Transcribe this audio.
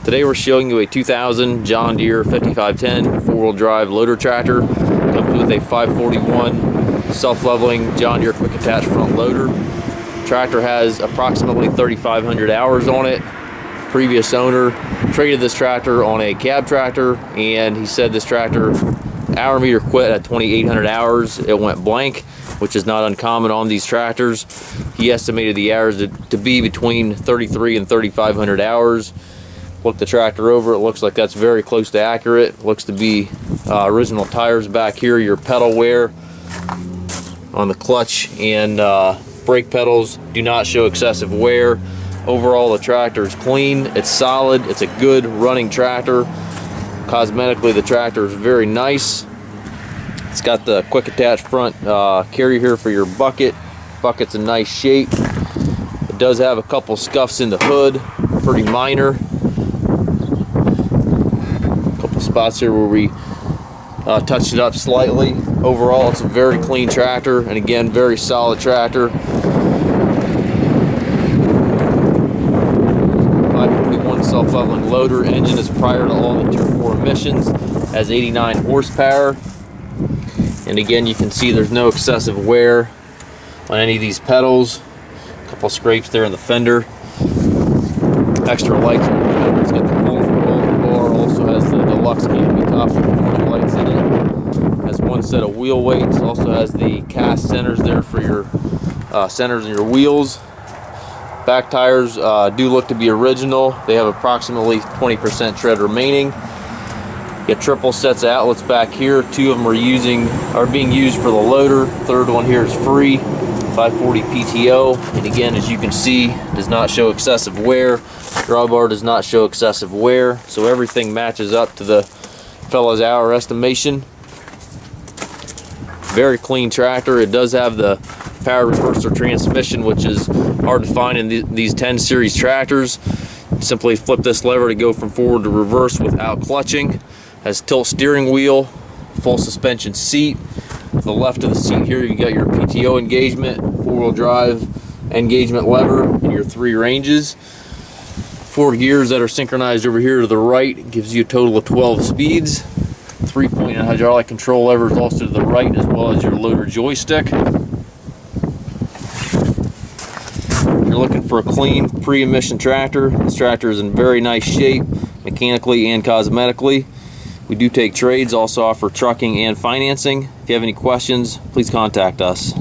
Today we're showing you a 2000 John Deere 5510 four-wheel drive loader tractor. Comes with a 541 self-leveling John Deere quick attach front loader. Tractor has approximately 3,500 hours on it. Previous owner traded this tractor on a cab tractor, and he said this tractor hour meter quit at 2,800 hours. It went blank, which is not uncommon on these tractors. He estimated the hours to be between 3,300 and 3,500 hours. Look the tractor over, it looks like that's very close to accurate. Looks to be original tires back here. Your pedal wear on the clutch and brake pedals do not show excessive wear. Overall, the tractor is clean, it's solid, it's a good running tractor. Cosmetically, the tractor is very nice. It's got the quick attach front carrier here for your bucket. Bucket's in nice shape. It does have a couple scuffs in the hood, pretty minor. A couple spots here where we touched it up slightly. Overall, it's a very clean tractor, and again, very solid tractor. 541 self-leveling loader. Engine is prior to all the Tier 4 emissions. Has 89 horsepower. And again, you can see there's no excessive wear on any of these pedals. A couple scrapes there in the fender. Extra lights in the fender. It's got the foldable bar. Also has the Deluxe Canopy top with 4 lights in it. Has one set of wheel weights. Also has the cast centers there for your centers in your wheels. Back tires do look to be original. They have approximately 20% tread remaining. Get triple sets of outlets back here. 2 of them are being used for the loader. Third one here is free. 540 PTO, and again, as you can see, does not show excessive wear. Drawbar does not show excessive wear, so everything matches up to the fella's hour estimation. Very clean tractor. It does have the power reverser transmission, which is hard to find in these 10 series tractors. Simply flip this lever to go from forward to reverse without clutching. Has tilt steering wheel, full suspension seat. To the left of the seat here, you got your PTO engagement, 4-wheel drive engagement lever, and your 3 ranges. 4 gears that are synchronized over here to the right. It gives you a total of 12 speeds. 3-point and hydraulic control levers also to the right, as well as your loader joystick. If you're looking for a clean pre-emission tractor, this tractor is in very nice shape, mechanically and cosmetically. We do take trades, also offer trucking and financing. If you have any questions, please contact us.